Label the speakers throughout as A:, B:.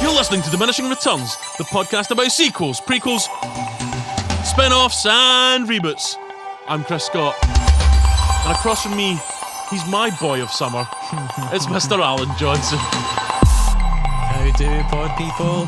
A: You're listening to Diminishing Returns, the podcast about sequels, prequels, spin-offs, and reboots. I'm Chris Scott, and across from me, he's my boy of summer. It's Mr. Alan Johnson.
B: How do pod people?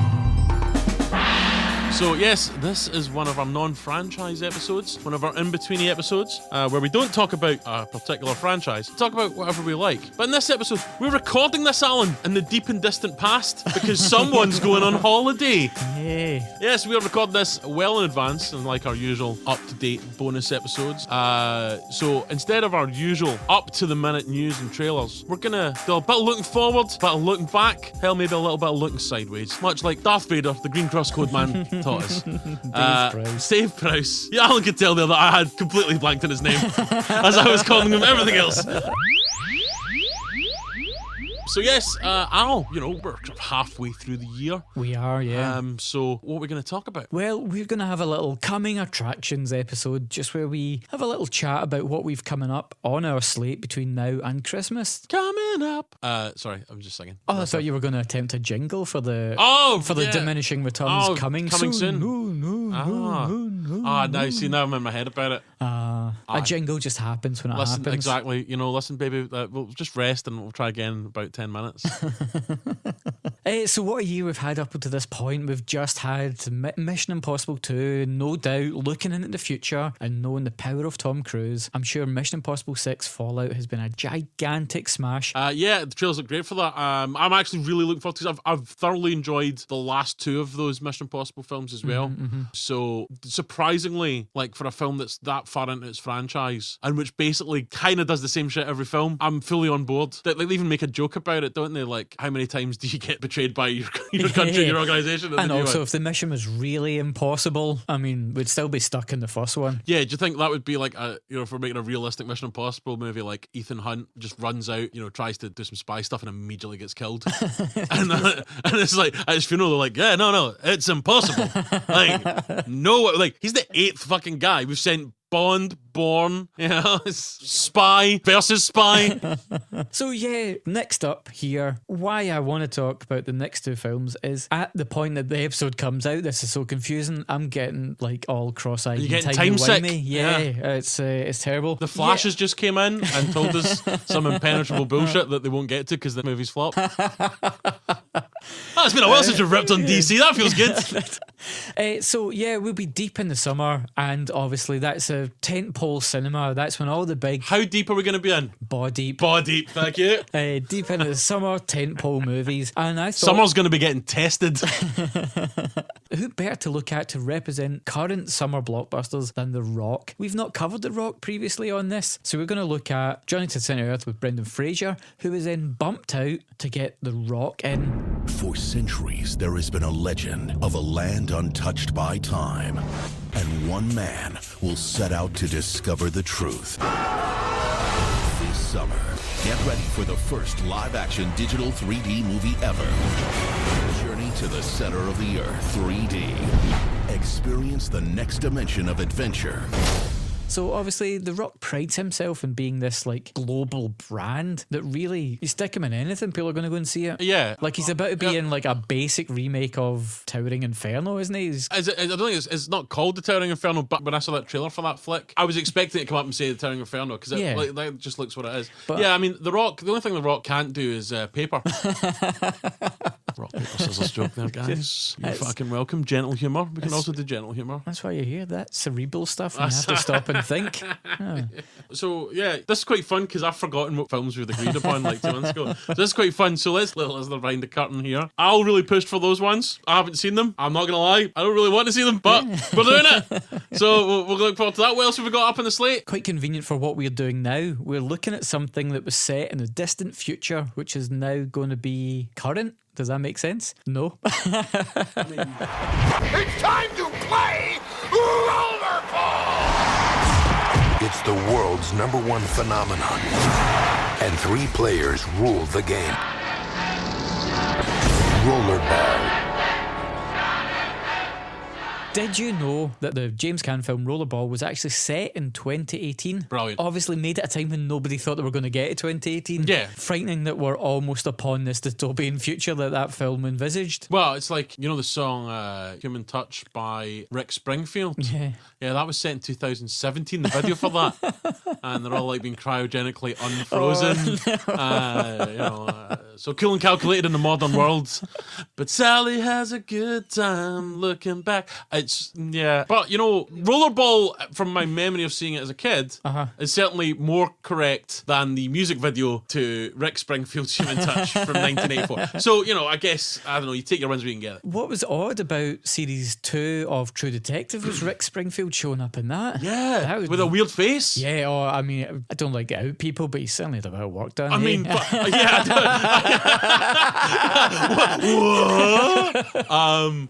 A: So yes, this is one of our non-franchise episodes, one of our in-betweeny episodes, where we don't talk about a particular franchise, we talk about whatever we like. But in this episode, we're recording this, Alan, in the deep and distant past, because someone's going on holiday.
B: Yay.
A: Yes, we are recording this well in advance, unlike our usual up-to-date bonus episodes. So instead of our usual up-to-the-minute news and trailers, we're gonna do a bit of looking forward, a bit of looking back, hell, maybe a little bit of looking sideways, much like Darth Vader, the Green Cross Code Man, taught us. Dave Prowse. Yeah, Alan could tell there that I had completely blanked on his name as I was calling him everything else. So yes, Al, we're halfway through the year.
B: We are, yeah.
A: So what are we going to talk about?
B: Well, we're going to have a little coming attractions episode, just where we have a little chat about what we've coming up on our slate between now and Christmas.
A: Coming up. Sorry, I'm just singing.
B: Oh, I thought you were going to attempt a jingle for the Diminishing Returns coming soon.
A: Now I'm in my head about it.
B: A jingle just happens when it happens.
A: Exactly. Listen, baby, we'll just rest and we'll try again in about 10 minutes.
B: So what a year we've had up to this point. We've just had Mission Impossible 2, no doubt, looking into the future and knowing the power of Tom Cruise. I'm sure Mission Impossible 6 Fallout has been a gigantic smash.
A: Yeah, the trailers look great for that. I'm actually really looking forward to it. I've thoroughly enjoyed the last two of those Mission Impossible films as well. Mm-hmm. So surprisingly, like for a film that's that far into its franchise and which basically kind of does the same shit every film, I'm fully on board. They even make a joke about it, don't they? Like, how many times do you get betrayed by your country, your organisation?
B: And also, if the mission was really impossible, I mean, we'd still be stuck in the first one. Yeah,
A: do you think that would be like if we're making a realistic Mission Impossible movie, like Ethan Hunt just runs out, tries to do some spy stuff and immediately gets killed, and it's like at his funeral they're like, yeah, no, it's impossible. Like, no, like he's the 8th fucking guy we've sent. Bond, Bourne, spy versus spy.
B: So yeah, next up here, why I want to talk about the next two films is at the point that the episode comes out, this is so confusing, I'm getting like all cross-eyed.
A: You're getting time sick.
B: Yeah. It's terrible.
A: The Flash has just came in and told us some impenetrable bullshit that they won't get to because the movie's flopped. It's been a while since you've ripped on DC. That feels good.
B: So yeah, we'll be deep in the summer, and obviously that's a tentpole cinema. That's when all the big...
A: How deep are we going to be in?
B: Ball deep,
A: thank you.
B: Deep into the summer tentpole movies. And I thought...
A: Summer's going to be getting tested.
B: Who better to look at to represent current summer blockbusters than The Rock? We've not covered The Rock previously on this, so we're going to look at Journey to the Centre of Earth with Brendan Fraser, who was then bumped out to get The Rock in.
C: For centuries, there has been a legend of a land untouched by time, and one man will set out to discover the truth. This summer, get ready for the first live-action digital 3D movie ever. Journey to the Center of the Earth 3D. Experience the next dimension of adventure.
B: So obviously The Rock prides himself in being this like global brand that really, you stick him in anything, people are going to go and see it.
A: Yeah.
B: Like he's about to be in like a basic remake of Towering Inferno, isn't he?
A: I don't think it's not called The Towering Inferno, but when I saw that trailer for that flick, I was expecting it to come up and say The Towering Inferno because that just looks what it is. But yeah, I mean, the only thing The Rock can't do is paper. Rock, paper, scissors joke there, guys. You're fucking welcome. Gentle humour. We can also do gentle humour.
B: That's why you're here. That cerebral stuff, and you have to stop and think. Oh.
A: So yeah, this is quite fun because I've forgotten what films we've agreed upon like 2 months ago. So this is quite fun. So let's little listener behind the curtain here. Al really pushed for those ones. I haven't seen them. I'm not gonna lie. I don't really want to see them, but we're doing it. So we'll look forward to that. What else have we got up on the slate?
B: Quite convenient for what we're doing now. We're looking at something that was set in the distant future, which is now going to be current. Does that make sense? No.
D: It's time to play Rollerball! It's the world's #1 phenomenon, and 3 players rule the game. Rollerball.
B: Did you know that the James Caan film Rollerball was actually set in 2018?
A: Brilliant.
B: Obviously made at a time when nobody thought they were going to get to 2018.
A: Yeah.
B: Frightening that we're almost upon this dystopian future that film envisaged.
A: Well, it's like, you know the song Human Touch by Rick Springfield?
B: Yeah.
A: Yeah, that was set in 2017, the video for that. And they're all like being cryogenically unfrozen. So cool and calculated in the modern world. But Sally has a good time looking back. It's, yeah. But, Rollerball, from my memory of seeing it as a kid, is certainly more correct than the music video to Rick Springfield's Human Touch from 1984. So, I guess, I don't know, you take your wins where you can get it.
B: What was odd about series 2 of True Detective was Rick Springfield showing up in that.
A: Yeah,
B: that was,
A: with a weird face.
B: Yeah, I mean, I don't like out people, but he certainly had a bit of work done.
A: I mean,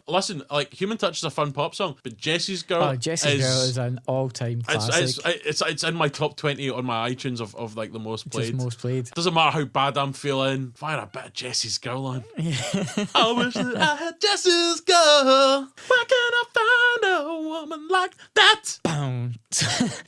A: listen, like, Human Touch is a fun pop song, but Jessie's Girl
B: Jesse's Girl is an all-time classic.
A: It's in my top 20 on my iTunes of like the most played.
B: Just most played.
A: Doesn't matter how bad I'm feeling, fire a bit of Jessie's Girl on. Yeah. I wish that I had Jessie's Girl. Where can I find a woman like that?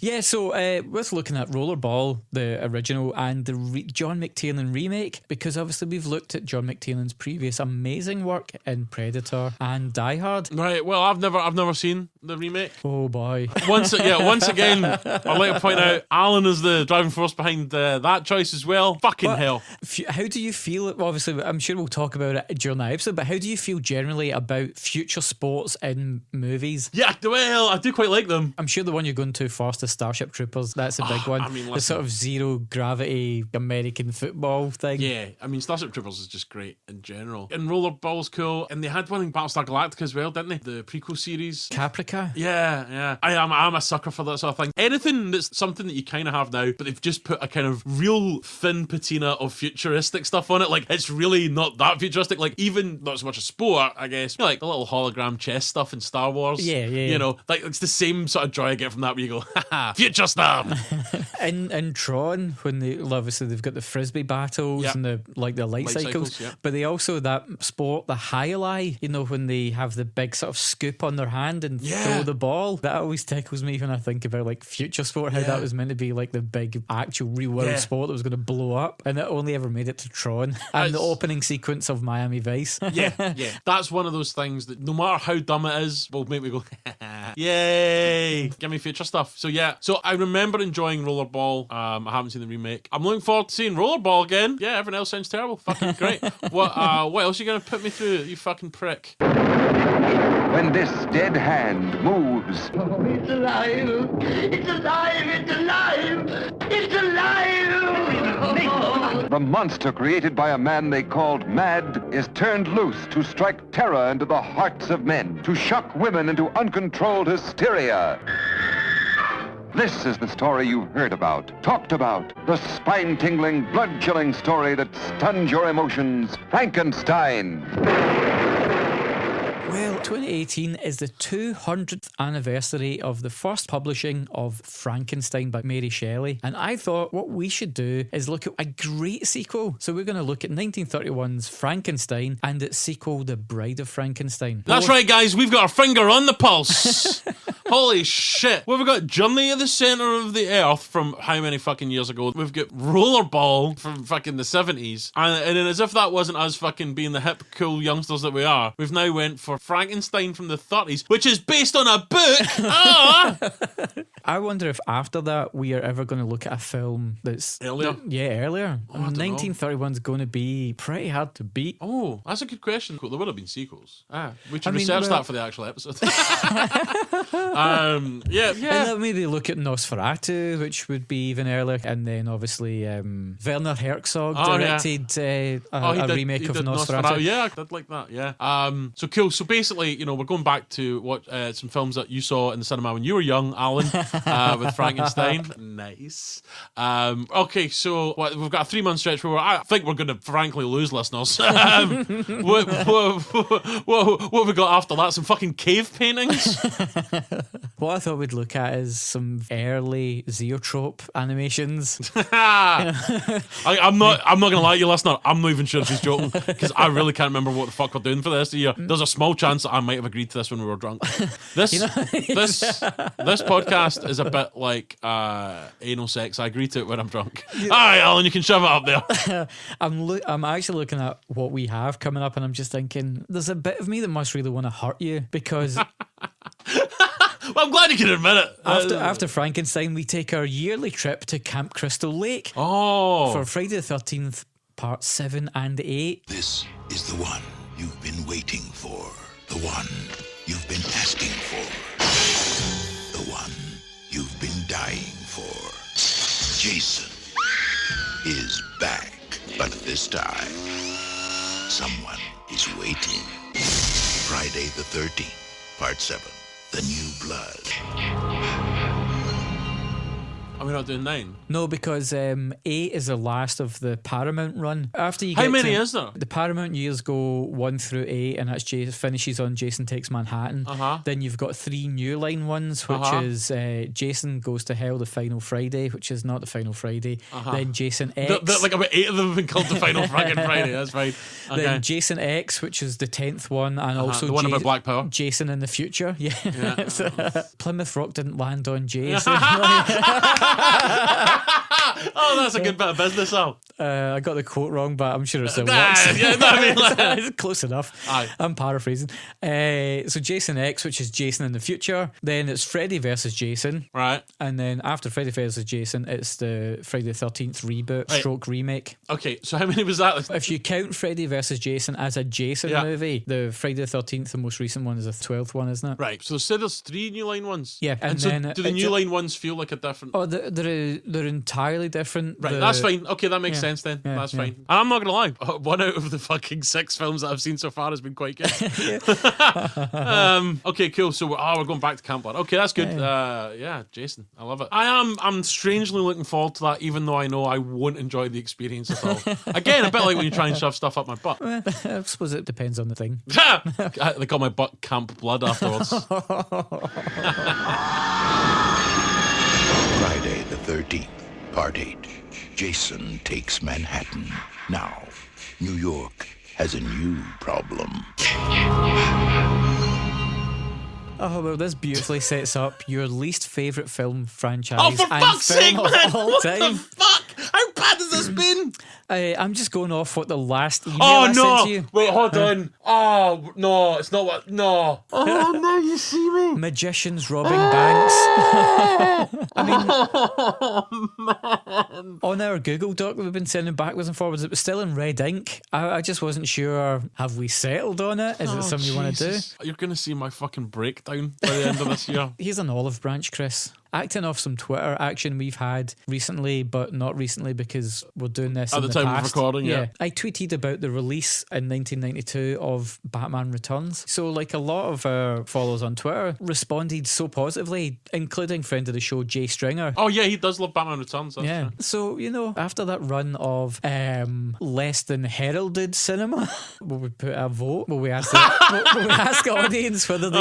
B: Yeah, so we're looking at Rollerball, the original, and the John McTiernan remake, because obviously we've looked at John McTiernan's previous amazing work in Predator and Die Hard.
A: Right. Well, I've never seen the remake.
B: Oh boy.
A: Once again, I'd like to point out Alan is the driving force behind that choice as well. Fucking hell.
B: How do you feel? Obviously, I'm sure we'll talk about it during the episode, but how do you feel generally about future sports in movies?
A: Yeah, well, I do quite like them.
B: I'm sure the one you're going to first is Starship Troopers. That's a big one.
A: I mean,
B: the sort of zero gravity American football thing.
A: Yeah, I mean, Starship Troopers is just great in general. And Rollerball's cool. And they had one in Battlestar Galactica as well, didn't they? The prequel series.
B: Caprica?
A: Yeah. I'm a sucker for that sort of thing. Anything that's something that you kind of have now, but they've just put a kind of real thin patina of futuristic stuff on it. Like, it's really not that futuristic. Like, even not so much a sport, I guess. Like the little hologram chess stuff in Star Wars.
B: Yeah.
A: Like, it's the same sort of joy I get from that where you go, haha, future stuff.
B: in Tron, when obviously they've got the frisbee battles and the light cycles, but they also that sport, the high-lie, when they have the big sort of scoop on their hand and throw the ball. That always tickles me when I think about like future sport, how that was meant to be like the big actual real world sport that was going to blow up, and it only ever made it to Tron and the opening sequence of Miami Vice. Yeah.
A: That's one of those things that no matter how dumb it is, will make me go, yay, give me future stuff. So I remember enjoying Rollerball. I haven't seen the remake. I'm looking forward to seeing Rollerball again. Yeah, everything else sounds terrible. Fucking great. What else are you going to put me through, you fucking prick?
E: When this dead hand moves,
F: Oh, it's alive! It's alive! It's alive! It's alive!
E: the monster created by a man they called Mad is turned loose to strike terror into the hearts of men, to shock women into uncontrolled hysteria. This is the story you've heard about, talked about, the spine-tingling, blood-chilling story that stuns your emotions, Frankenstein.
B: Well, 2018 is the 200th anniversary of the first publishing of Frankenstein by Mary Shelley, and I thought what we should do is look at a great sequel. So we're going to look at 1931's Frankenstein and its sequel, The Bride of Frankenstein.
A: That's right, guys, we've got our finger on the pulse. Holy shit. Well, we've got Journey to the Centre of the Earth from how many fucking years ago? We've got Rollerball from fucking the 70s. And then as if that wasn't us fucking being the hip, cool youngsters that we are, we've now went for Frankenstein from the 30s, which is based on a book.
B: I wonder if after that we are ever going to look at a film that's...
A: Earlier?
B: Earlier.
A: Oh,
B: 1931's going to be pretty hard to beat.
A: Oh, that's a good question. Cool. There would have been sequels. We should research that for the actual episode.
B: And then maybe look at Nosferatu, which would be even earlier, and then obviously Werner Herzog directed a remake of Nosferatu.
A: Yeah, I'd like that. Yeah. So cool. So basically, we're going back to what some films that you saw in the cinema when you were young, Alan, with Frankenstein. Nice. Okay, so we've got a 3-month stretch where I think we're going to frankly lose listeners. What have we got after that? Some fucking cave paintings.
B: What I thought we'd look at is some early Zoetrope animations.
A: I'm not gonna lie to you, listener. I'm not even sure if he's joking because I really can't remember what the fuck we're doing for the rest of the year. There's a small chance that I might have agreed to this when we were drunk. This podcast is a bit like anal sex. I agree to it when I'm drunk. All right, Alan, you can shove it up there.
B: I'm actually looking at what we have coming up, and I'm just thinking, there's a bit of me that must really want to hurt you because.
A: Well, I'm glad you can admit it.
B: After Frankenstein, we take our yearly trip to Camp Crystal Lake.
A: Oh.
B: For Friday the 13th, part 7 and 8.
D: This is the one you've been waiting for. The one you've been asking for. The one you've been dying for. Jason is back. But this time, someone is waiting. Friday the 13th, part 7. The New Blood.
A: Are we not doing 9?
B: No, because 8 is the last of the Paramount run. After you
A: How
B: get
A: many
B: to,
A: is there?
B: The Paramount years go 1 through 8, and that's finishes on Jason Takes Manhattan. Then you've got 3 New Line ones, which is Jason Goes to Hell, the Final Friday, which is not the Final Friday. Then Jason X.
A: Like about 8 of them have been called the Final Friggin' Friday. That's fine. Okay.
B: Then Jason X, which is the 10th one, and also
A: the one about Black Power.
B: Jason in the Future. Yeah. So, Plymouth Rock didn't land on Jason.
A: Oh, that's a good bit of business, Al.
B: I got the quote wrong, but I'm sure it still
A: Nah,
B: works.
A: yeah, no, I mean, like-
B: It's close enough.
A: Aye.
B: I'm paraphrasing. So Jason X, which is Jason in the future. Then it's Freddy versus Jason.
A: Right.
B: And then after Freddy versus Jason, it's the Friday the 13th reboot, stroke remake.
A: Okay, so how many was that?
B: If you count Freddy versus Jason as a Jason movie, the Friday the 13th, the most recent one, is the 12th one, isn't it?
A: Right, so say there's 3 New Line ones.
B: Yeah,
A: and so do the New Line ones feel like a different...
B: Oh, they're entirely different.
A: Right, that's fine. Okay, that makes sense then.
B: Yeah,
A: That's
B: yeah.
A: fine. And I'm not going to lie. 1 out of the fucking 6 films that I've seen so far has been quite good. Okay, cool. So we're going back to Camp Blood. Okay, that's good. Yeah, Jason. I love it. I'm strangely looking forward to that, even though I know I won't enjoy the experience at all. Again, a bit like when you try and shove stuff up my butt.
B: I suppose it depends on the thing.
A: They call my butt Camp Blood afterwards.
D: Friday the 13th, part 8. Jason Takes Manhattan. Now, New York has a new problem.
B: Oh, well, this beautifully sets up your least favourite film franchise.
A: Oh, for
B: and
A: fuck's
B: film
A: sake,
B: of
A: man!
B: all
A: What
B: time.
A: the fuck? How bad has this been?
B: I'm just going off what the last email
A: Oh,
B: I sent to you.
A: no! Wait, hold on. Oh, no, it's not what... No. Oh, no, you see me?
B: Magicians robbing banks. I mean, on our Google Doc that we've been sending backwards and forwards, it was still in red ink. I just wasn't sure. Have we settled on it? Is it something you want to do?
A: You're going to see my fucking breakdown by the end of this year.
B: Here's an olive branch, Chris. Acting off some Twitter action we've had recently, but not recently because we're doing this
A: At
B: in
A: the
B: the
A: time of
B: past.
A: recording, yeah.
B: I tweeted about the release in 1992 of Batman Returns. So, like a lot of our followers on Twitter responded so positively, including friend of the show, Jay Stringer.
A: Oh, yeah, he does love Batman Returns. That's true.
B: So, after that run of less than heralded cinema, will we put a vote? Will we ask the audience whether they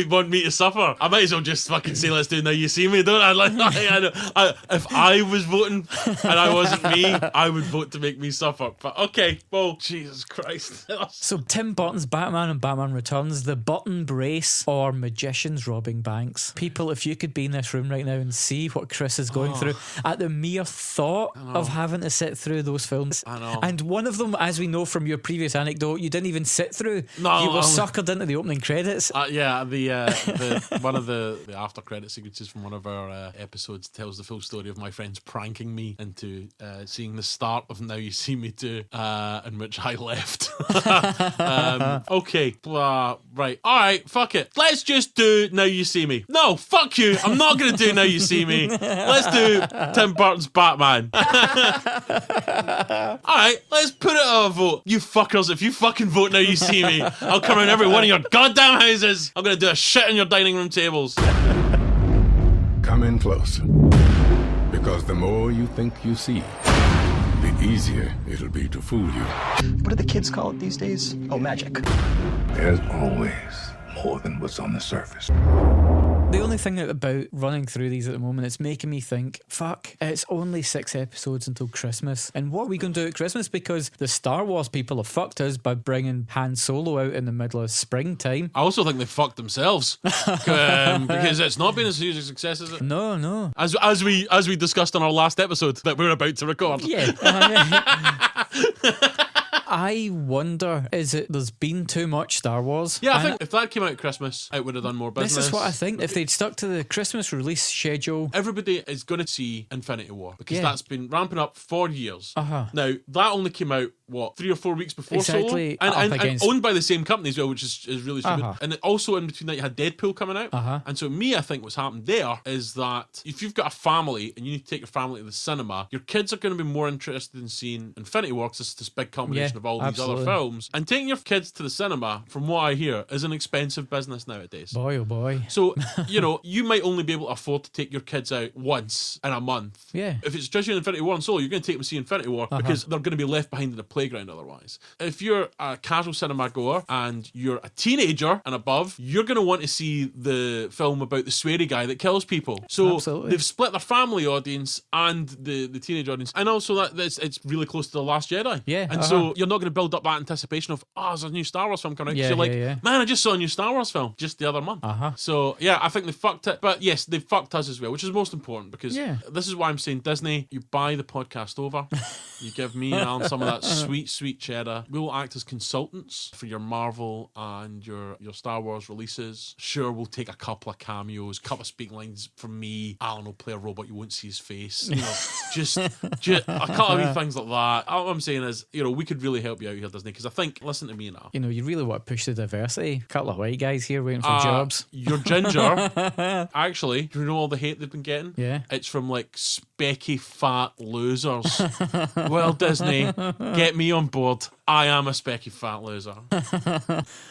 A: want me to suffer? I might as well just fucking say, let's do Now You See Me, don't I? If I was voting and I wasn't me, I would vote to make me suffer. But okay, well, Jesus Christ.
B: So Tim Burton's Batman and Batman Returns, the button brace, or magicians robbing banks. People, if you could be in this room right now and see what Chris is going through at the mere thought of having to sit through those films.
A: I know.
B: And one of them, as we know from your previous anecdote, you didn't even sit through.
A: No,
B: you were suckered into the opening credits.
A: Yeah, the one of the after credit sequences from one of our episodes tells the full story of my friends pranking me into seeing the start of Now You See Me 2, in which I left. Okay, right, alright, fuck it. Let's just do Now You See Me. No, fuck you, I'm not going to do Now You See Me. Let's do Tim Burton's Batman. Alright, let's put it on a vote. You fuckers, if you fucking vote Now You See Me, I'll come around every one of your goddamn houses. I'm going to do a shit on your dining room tables.
G: Come in close, because the more you think you see, the easier it'll be to fool you.
H: What do the kids call it these days? Oh, magic.
G: There's always more than what's on the surface.
B: The only thing about running through these at the moment, it's making me think, fuck, it's only 6 episodes until Christmas. And what are we going to do at Christmas? Because the Star Wars people have fucked us by bringing Han Solo out in the middle of springtime.
A: I also think they fucked themselves because it's not been as huge a success as it.
B: No.
A: As we discussed on our last episode that we're about to record.
B: Yeah. I wonder, is it there's been too much Star Wars?
A: Yeah, I think if that came out at Christmas, it would have done more business.
B: This is what I think. If they'd stuck to the Christmas release schedule,
A: everybody is going to see Infinity War because
B: Yeah.
A: that's been ramping up for years.
B: Uh-huh.
A: Now, that only came out, 3 or 4 weeks before
B: Exactly,
A: Solo?
B: up
A: And
B: against-
A: owned by the same company as well, which is really stupid.
B: Uh-huh.
A: And also in between that, you had Deadpool coming out.
B: Uh-huh.
A: And so I think what's happened there is that if you've got a family and you need to take your family to the cinema, your kids are going to be more interested in seeing Infinity War because it's this big combination
B: Yeah,
A: of all these
B: absolutely.
A: other films. And taking your kids to the cinema, from what I hear, is an expensive business nowadays.
B: boy oh boy.
A: So, you might only be able to afford to take your kids out once in a month.
B: Yeah.
A: If it's just Infinity War and Solo, you're going to take them to see Infinity War because they're going to be left behind in the playground otherwise. If you're a casual cinema goer and you're a teenager and above, you're going to want to see the film about the sweary guy that kills people. So
B: Absolutely.
A: they've split their family audience and the teenage audience. And also that it's really close to The Last Jedi.
B: Yeah,
A: And so you're not going to build up that anticipation of, there's a new Star Wars film coming out. 'Cause
B: Yeah,
A: you're like,
B: yeah.
A: man, I just saw a new Star Wars film just the other month. So, yeah, I think they fucked it. But yes, they fucked us as well, which is most important because this is why I'm saying Disney, you buy the podcast over. You give me and Alan some of that sweet, sweet cheddar. We will act as consultants for your Marvel and your Star Wars releases. Sure, we'll take a couple of cameos, couple of speaking lines from me. Alan will play a robot, you won't see his face. Just a couple of wee things like that. All I'm saying is, we could really help you out here, Disney, because I think, listen to me now.
B: You really want to push the diversity. A couple of white guys here waiting for jobs.
A: You're ginger. Actually, do you know all the hate they've been getting?
B: Yeah.
A: It's from specky fat losers. Well, Disney, get me on board. I am a specky fat loser.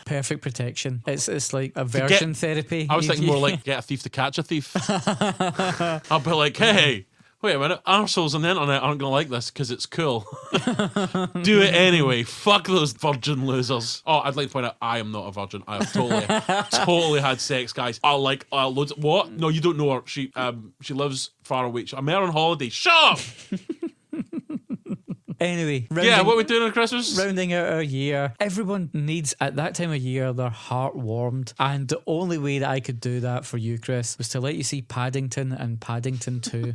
B: Perfect protection. It's like aversion therapy.
A: I was thinking more like get a thief to catch a thief. I'll be like, hey, wait a minute, arseholes on the internet aren't going to like this because it's cool. Do it anyway. Fuck those virgin losers. Oh, I'd like to point out, I am not a virgin. I have totally had sex, guys. I like loads. What? No, you don't know her. She lives far away. I met her on holiday. Shut up!
B: Anyway,
A: What are we doing on Christmas?
B: Rounding out our year. Everyone needs, at that time of year, their heart warmed. And the only way that I could do that for you, Chris, was to let you see Paddington and Paddington 2.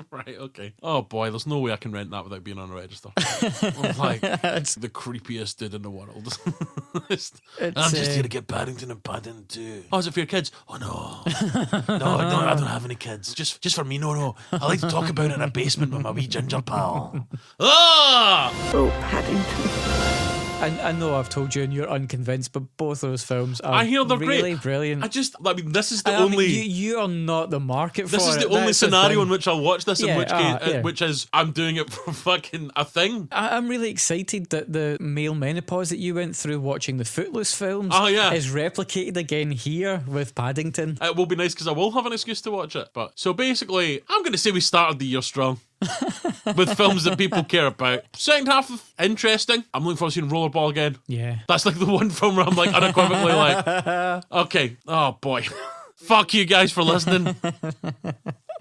A: Right, okay. Oh boy, there's no way I can rent that without being on a register. I'm like, it's the creepiest dude in the world. I'm just here to get Paddington and Paddington 2. Oh, is it for your kids? Oh no. No, I don't have any kids. Just for me, no. I like to talk about it in a basement with my wee ginger pal.
F: Oh, Paddington.
B: I know I've told you and you're unconvinced, but both of those films are
A: I hear they're
B: really
A: great.
B: brilliant.
A: This is the only...
B: you are not the market for it.
A: This is the only
B: That's
A: scenario
B: thing.
A: in which I'll watch this,
B: Yeah,
A: which is I'm doing it for fucking a thing.
B: I'm really excited that the male menopause that you went through watching the Footloose films is replicated again here with Paddington.
A: It will be nice because I will have an excuse to watch it. But so basically, I'm going to say we started the year strong. With films that people care about. Second half, interesting. I'm looking forward to seeing Rollerball again.
B: Yeah.
A: That's like the one film where I'm like unequivocally like, okay, oh boy. Fuck you guys for listening.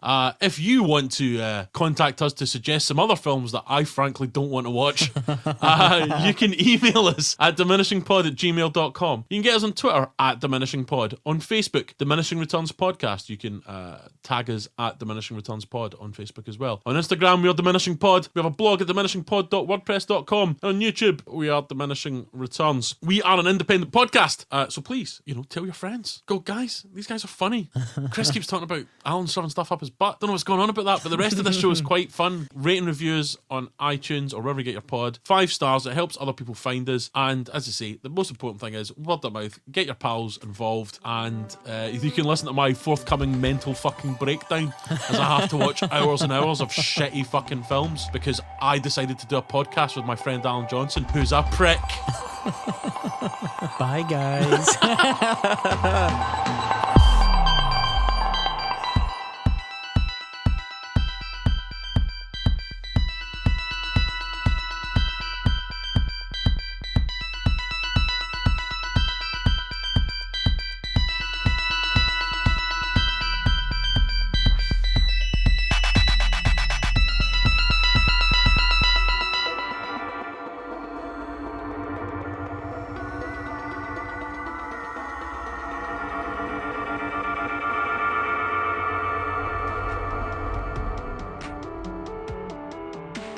A: If you want to contact us to suggest some other films that I frankly don't want to watch, you can email us at diminishingpod@gmail.com. You can get us on Twitter at diminishingpod. On Facebook, Diminishing Returns Podcast. You can tag us at Diminishing Returns Pod on Facebook as well. On Instagram, we are Diminishing Pod. We have a blog at diminishingpod.wordpress.com. And on YouTube, we are Diminishing Returns. We are an independent podcast. So please, tell your friends. Go, guys, these guys are funny. Chris keeps talking about Alan shoving stuff up his butt. Don't know what's going on about that, but the rest of this show is quite fun. Rating reviews on iTunes or wherever you get your pod. 5 stars. It helps other people find us. And as I say, the most important thing is word of mouth. Get your pals involved, and you can listen to my forthcoming mental fucking breakdown as I have to watch hours and hours of shitty fucking films because I decided to do a podcast with my friend Alan Johnson, who's a prick.
B: Bye, guys.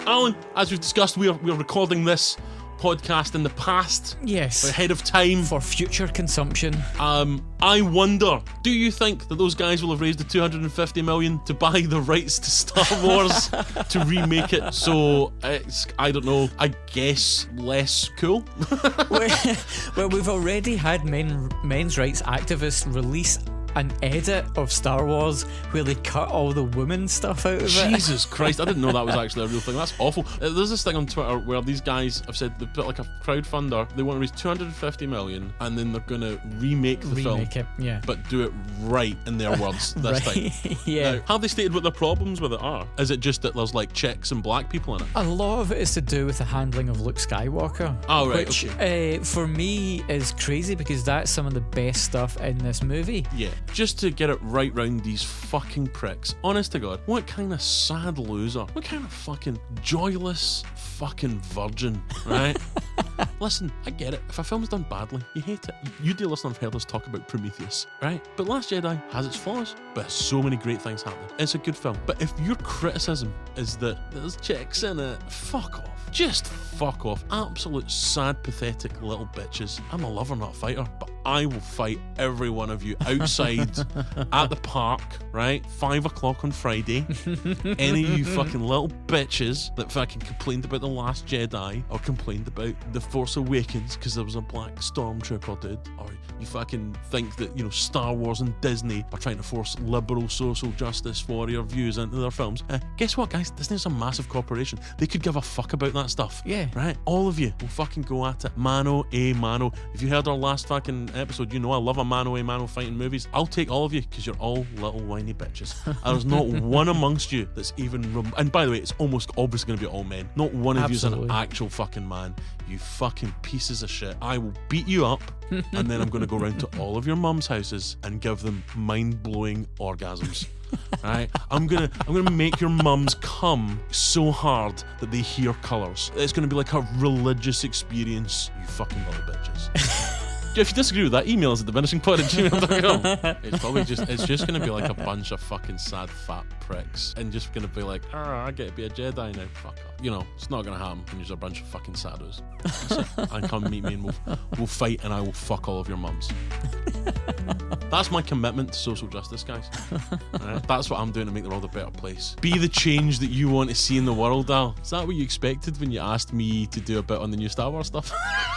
A: Alan, as we've discussed, we are recording this podcast in the past.
B: Yes.
A: Ahead of time.
B: For future consumption.
A: I wonder, do you think that those guys will have raised the 250 million to buy the rights to Star Wars to remake it so it's, I don't know, I guess less cool?
B: Well, we've already had men's rights activists release an edit of Star Wars where they cut all the women stuff out of it.
A: Jesus Christ, I didn't know that was actually a real thing. That's awful. There's this thing on Twitter where these guys have said they've put like a crowdfunder, they want to raise 250 million and then they're going to remake the film.
B: Remake it, yeah.
A: But do it right in their words this time.
B: Yeah.
A: Now, have they stated what the problems with it are? Is it just that there's like chicks and black people in it?
B: A lot of it is to do with the handling of Luke Skywalker.
A: Oh, right,
B: which,
A: okay.
B: For me, is crazy because that's some of the best stuff in this movie.
A: Yeah. Just to get it right round these fucking pricks. Honest to God, what kind of sad loser? What kind of fucking joyless fucking virgin, right? Listen, I get it. If a film's done badly, you hate it. You dear listener have heard us talk about Prometheus, right? But Last Jedi has its flaws, but so many great things happening. It's a good film. But if your criticism is that there's chicks in it, fuck off. Just fuck off. Absolute sad, pathetic little bitches. I'm a lover, not a fighter, but I will fight every one of you outside at the park, right? 5 o'clock on Friday. Any of you fucking little bitches that fucking complained about The Last Jedi or complained about The Force Awakens because there was a black stormtrooper dude, or you fucking think that, you know, Star Wars and Disney are trying to force liberal social justice warrior views into their films. Guess what, guys? Disney's a massive corporation. They could give a fuck about that stuff.
B: Yeah.
A: Right? All of you will fucking go at it. Mano a mano. If you heard our last fucking episode, you know I love a mano a mano fighting movies. I'll take all of you because you're all little whiny bitches. There's not one amongst you that's even... and by the way, it's almost obviously going to be all men. Not one of you is an actual fucking man. You fucking pieces of shit. I will beat you up and then I'm going to go round to all of your mum's houses and give them mind-blowing orgasms. Right? I'm gonna make your mums come so hard that they hear colours. It's gonna be like a religious experience, you fucking little bitches. If you disagree with that, email us at diminishingpod@gmail.com. It's just gonna be like a bunch of fucking sad fat pricks and just gonna be like, I get to be a Jedi now, fuck up. You know, it's not gonna happen when you're a bunch of fucking saddos. And come meet me and we'll fight and I will fuck all of your mums. That's my commitment to social justice, guys. Right? That's what I'm doing to make the world a better place. Be the change that you want to see in the world, Al. Is that what you expected when you asked me to do a bit on the new Star Wars stuff?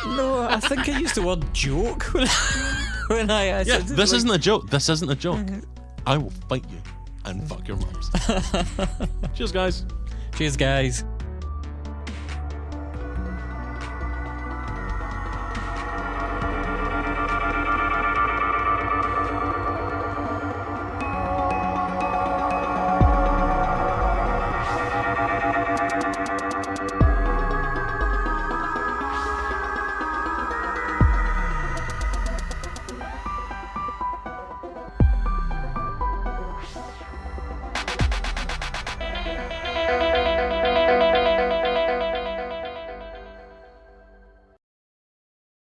B: No, I think I used the word joke when I asked.
A: Yeah, this isn't a joke. This isn't a joke. I will fight you and fuck your mums. Cheers, guys.
B: Cheers, guys.